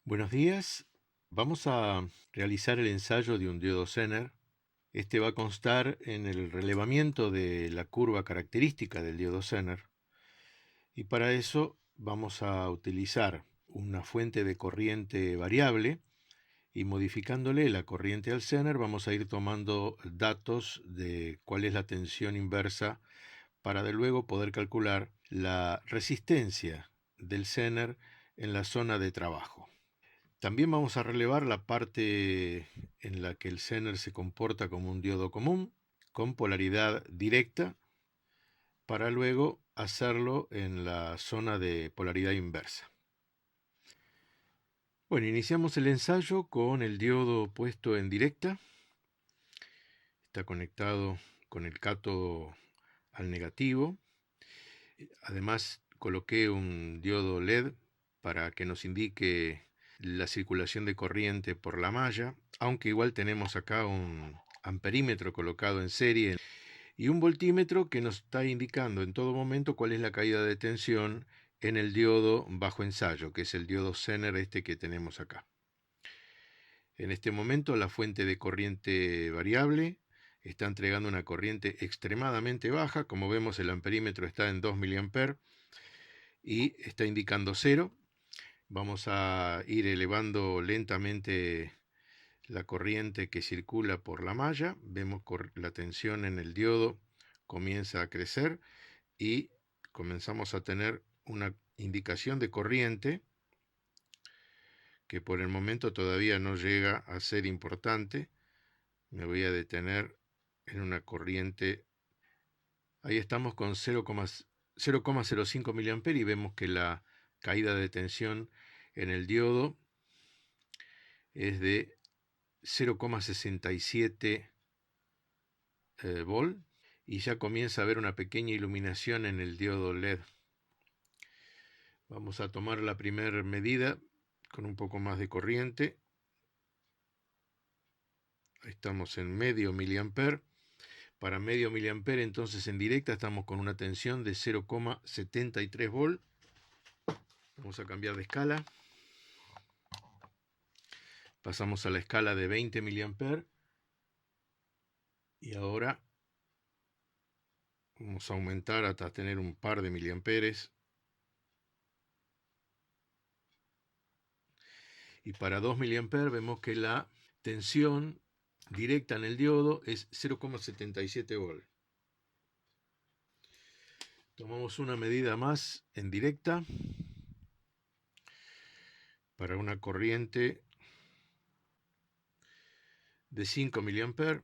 Buenos días. Vamos a realizar el ensayo de un diodo Zener. Este va a constar en el relevamiento de la curva característica del diodo Zener. Y para eso vamos a utilizar una fuente de corriente variable y modificándole la corriente al Zener vamos a ir tomando datos de cuál es la tensión inversa para de luego poder calcular la resistencia del Zener en la zona de trabajo. También vamos a relevar la parte en la que el Zener se comporta como un diodo común, con polaridad directa, para luego hacerlo en la zona de polaridad inversa. Bueno, iniciamos el ensayo con el diodo puesto en directa. Está conectado con el cátodo al negativo. Además, coloqué un diodo LED para que nos indique la circulación de corriente por la malla, aunque igual tenemos acá un amperímetro colocado en serie y un voltímetro que nos está indicando en todo momento cuál es la caída de tensión en el diodo bajo ensayo, que es el diodo Zener este que tenemos acá. En este momento la fuente de corriente variable está entregando una corriente extremadamente baja. Como vemos, el amperímetro está en 2 mA y está indicando 0. Vamos a ir elevando lentamente la corriente que circula por la malla. Vemos que la tensión en el diodo comienza a crecer y comenzamos a tener una indicación de corriente que por el momento todavía no llega a ser importante. Me voy a detener en una corriente. Ahí estamos con 0,05 mA y vemos que la caída de tensión en el diodo es de 0,67 volt y ya comienza a haber una pequeña iluminación en el diodo LED. Vamos a tomar la primera medida con un poco más de corriente. Ahí estamos en medio miliamper. Para medio miliamper, entonces en directa estamos con una tensión de 0,73 volt. Vamos a cambiar de escala. Pasamos a la escala de 20 miliamper. Y ahora vamos a aumentar hasta tener un par de miliamperes. Y para 2 miliamperes vemos que la tensión directa en el diodo es 0,77 volt. Tomamos una medida más en directa para una corriente de 5 miliamperes,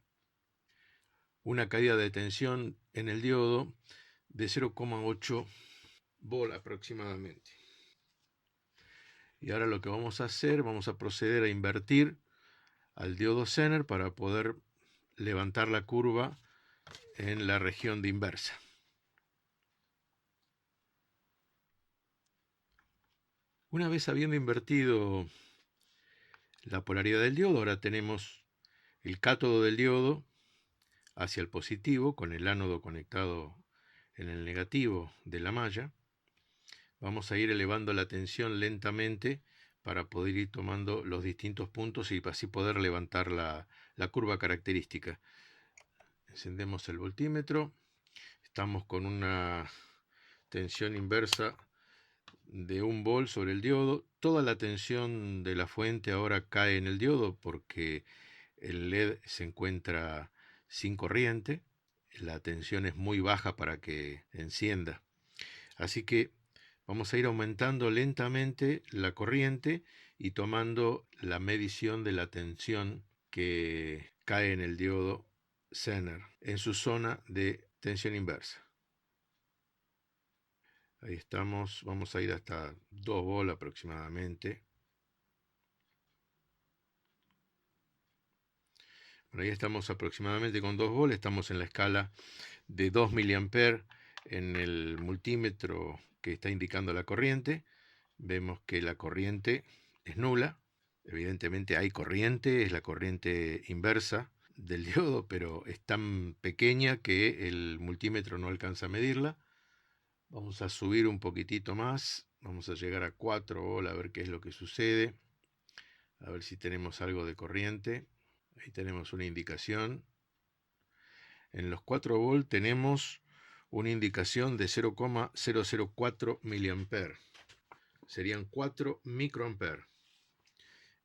una caída de tensión en el diodo de 0,8 volt aproximadamente. Y ahora lo que vamos a hacer, vamos a proceder a invertir al diodo Zener para poder levantar la curva en la región de inversa. Una vez habiendo invertido la polaridad del diodo, ahora tenemos el cátodo del diodo hacia el positivo con el ánodo conectado en el negativo de la malla. Vamos a ir elevando la tensión lentamente para poder ir tomando los distintos puntos y así poder levantar la curva característica. Encendemos el voltímetro. Estamos con una tensión inversa de 1 volt sobre el diodo. Toda la tensión de la fuente ahora cae en el diodo porque el LED se encuentra sin corriente. La tensión es muy baja para que encienda. Así que vamos a ir aumentando lentamente la corriente y tomando la medición de la tensión que cae en el diodo Zener en su zona de tensión inversa. Ahí estamos, vamos a ir hasta 2 volt aproximadamente. Bueno, ahí estamos aproximadamente con 2 volt, estamos en la escala de 2 mA en el multímetro que está indicando la corriente. Vemos que la corriente es nula. Evidentemente hay corriente, es la corriente inversa del diodo, pero es tan pequeña que el multímetro no alcanza a medirla. Vamos a subir un poquitito más, vamos a llegar a 4 volt a ver qué es lo que sucede. A ver si tenemos algo de corriente. Ahí tenemos una indicación. En los 4 volt tenemos una indicación de 0,004 miliamperes. Serían 4 microamperes.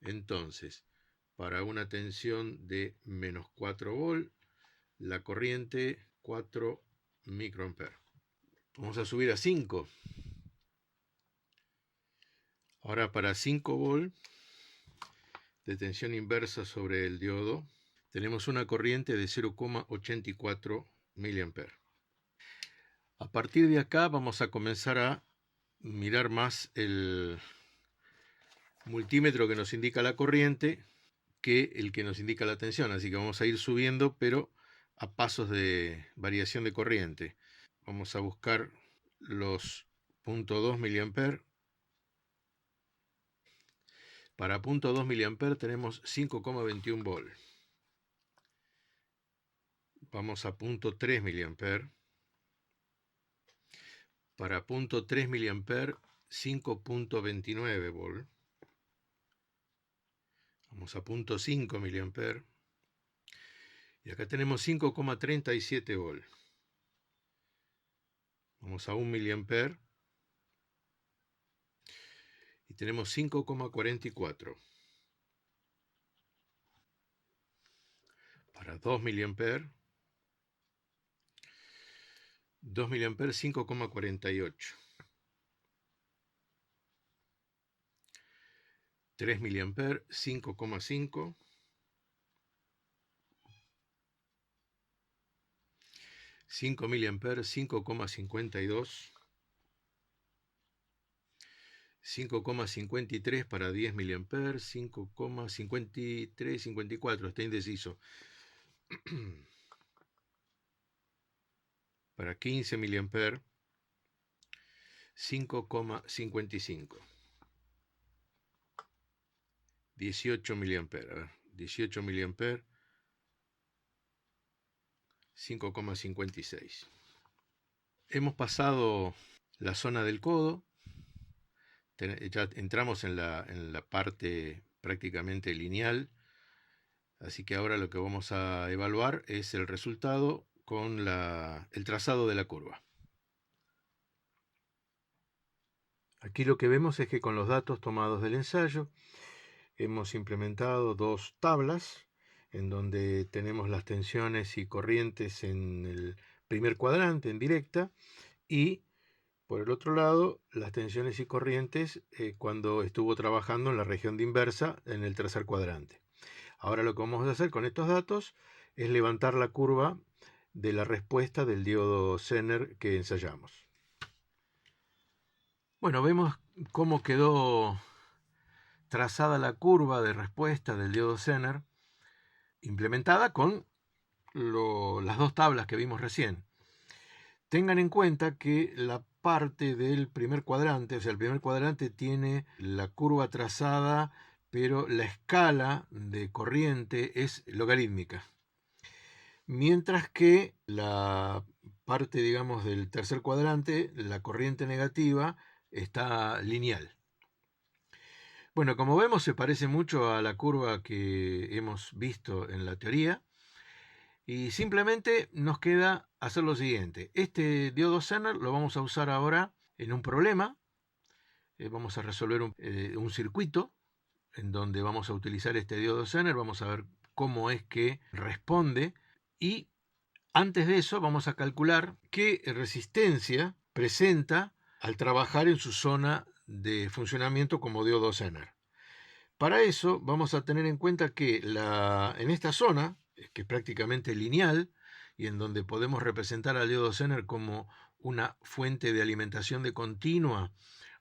Entonces, para una tensión de menos 4 volt, la corriente 4 microamperes. Vamos a subir a 5. Ahora para 5 volt de tensión inversa sobre el diodo, tenemos una corriente de 0,84 miliamperes. A partir de acá vamos a comenzar a mirar más el multímetro que nos indica la corriente que el que nos indica la tensión. Así que vamos a ir subiendo, pero a pasos de variación de corriente. Vamos a buscar los 0,2 miliamperes. Para 0,2 miliamperes tenemos 5,21 volt. Vamos a 0,3 miliamperes. Para 0,3 miliamperes, 5,29 volt. Vamos a 0,5 miliamperes. Y acá tenemos 5,37 volt. Vamos a 1 miliamper. Y tenemos 5,44. Para 2 miliamper. 2 miliamper, 5,48. 3 miliamper, 5,5. 5 miliamper, 5,52. 5,53 para 10 miliamper, 5,53, 54, está indeciso. Para 15 miliamper, 5,55. 18 miliamper, a ver, 18 miliamper, 5,56. Hemos pasado la zona del codo. Ya entramos en la parte prácticamente lineal, así que ahora lo que vamos a evaluar es el resultado con el trazado de la curva. Aquí lo que vemos es que con los datos tomados del ensayo hemos implementado dos tablas en donde tenemos las tensiones y corrientes en el primer cuadrante en directa y por el otro lado, las tensiones y corrientes cuando estuvo trabajando en la región de inversa en el tercer cuadrante. Ahora lo que vamos a hacer con estos datos es levantar la curva de la respuesta del diodo Zener que ensayamos. Bueno, vemos cómo quedó trazada la curva de respuesta del diodo Zener implementada con las dos tablas que vimos recién. Tengan en cuenta que la parte del primer cuadrante, o sea, el primer cuadrante tiene la curva trazada, pero la escala de corriente es logarítmica. Mientras que la parte, digamos, del tercer cuadrante, la corriente negativa, está lineal. Bueno, como vemos, se parece mucho a la curva que hemos visto en la teoría. Y simplemente nos queda hacer lo siguiente. Este diodo Zener lo vamos a usar ahora en un problema. Vamos a resolver un circuito en donde vamos a utilizar este diodo Zener. Vamos a ver cómo es que responde. Y antes de eso vamos a calcular qué resistencia presenta al trabajar en su zona de funcionamiento como diodo Zener. Para eso vamos a tener en cuenta que en esta zona, que es prácticamente lineal, y en donde podemos representar al diodo Zener como una fuente de alimentación de continua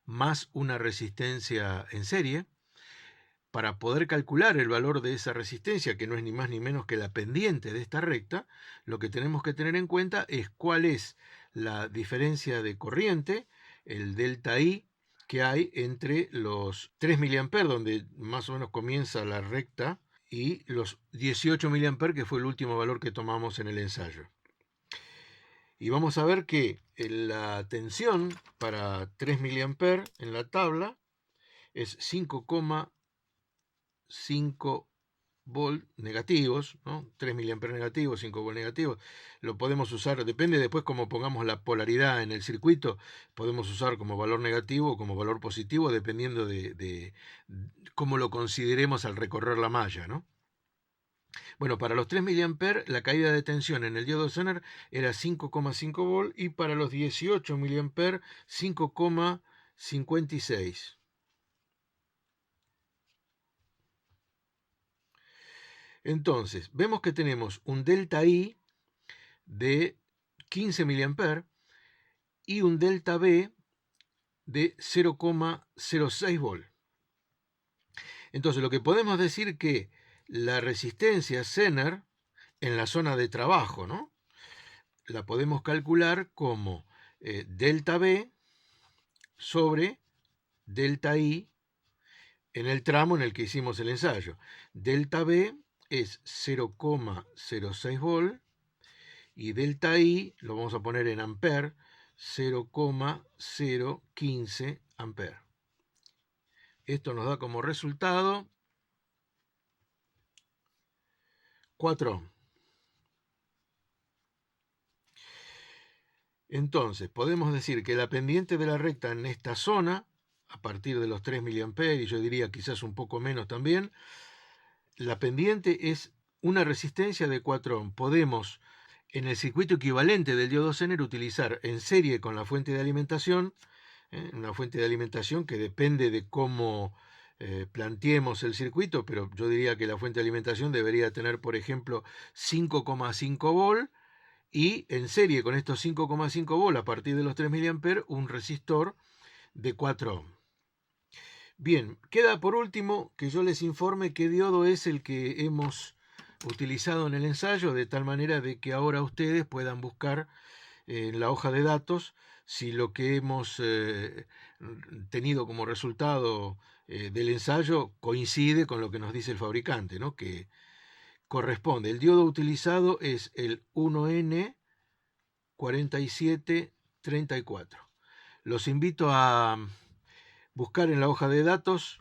más una resistencia en serie, para poder calcular el valor de esa resistencia, que no es ni más ni menos que la pendiente de esta recta, lo que tenemos que tener en cuenta es cuál es la diferencia de corriente, el delta I, que hay entre los 3 mA, donde más o menos comienza la recta, y los 18 mA, que fue el último valor que tomamos en el ensayo. Y vamos a ver que la tensión para 3 mA en la tabla es 5,0 5 volt negativos, ¿no? 3 miliamperes negativos, 5 volt negativos. Lo podemos usar, depende después cómo pongamos la polaridad en el circuito, podemos usar como valor negativo o como valor positivo, dependiendo de cómo lo consideremos al recorrer la malla, ¿no? Bueno, para los 3 miliamperes la caída de tensión en el diodo Zener era 5,5 volt y para los 18 miliamperes 5,56. Entonces, vemos que tenemos un delta I de 15 miliamperes y un delta B de 0,06 volt. Entonces, lo que podemos decir que la resistencia Zener en la zona de trabajo, ¿no? La podemos calcular como delta B sobre delta I en el tramo en el que hicimos el ensayo. Delta B es 0,06 volt y delta I lo vamos a poner en amper, 0,015 amper. Esto nos da como resultado 4 ohm. Entonces, podemos decir que la pendiente de la recta en esta zona, a partir de los 3 mA, y yo diría quizás un poco menos también, la pendiente es una resistencia de 4 ohm. Podemos, en el circuito equivalente del diodo Zener, utilizar en serie con la fuente de alimentación, una fuente de alimentación que depende de cómo planteemos el circuito, pero yo diría que la fuente de alimentación debería tener, por ejemplo, 5,5 volt, y en serie con estos 5,5 volt a partir de los 3 mA un resistor de 4 ohm. Bien, queda por último que yo les informe qué diodo es el que hemos utilizado en el ensayo, de tal manera de que ahora ustedes puedan buscar en la hoja de datos si lo que hemos tenido como resultado del ensayo coincide con lo que nos dice el fabricante, ¿no? Que corresponde. El diodo utilizado es el 1N4734. Los invito a buscar en la hoja de datos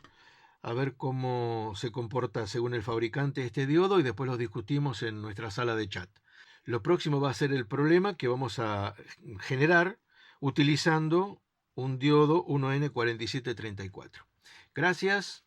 a ver cómo se comporta según el fabricante este diodo y después lo discutimos en nuestra sala de chat. Lo próximo va a ser el problema que vamos a generar utilizando un diodo 1N4734. Gracias.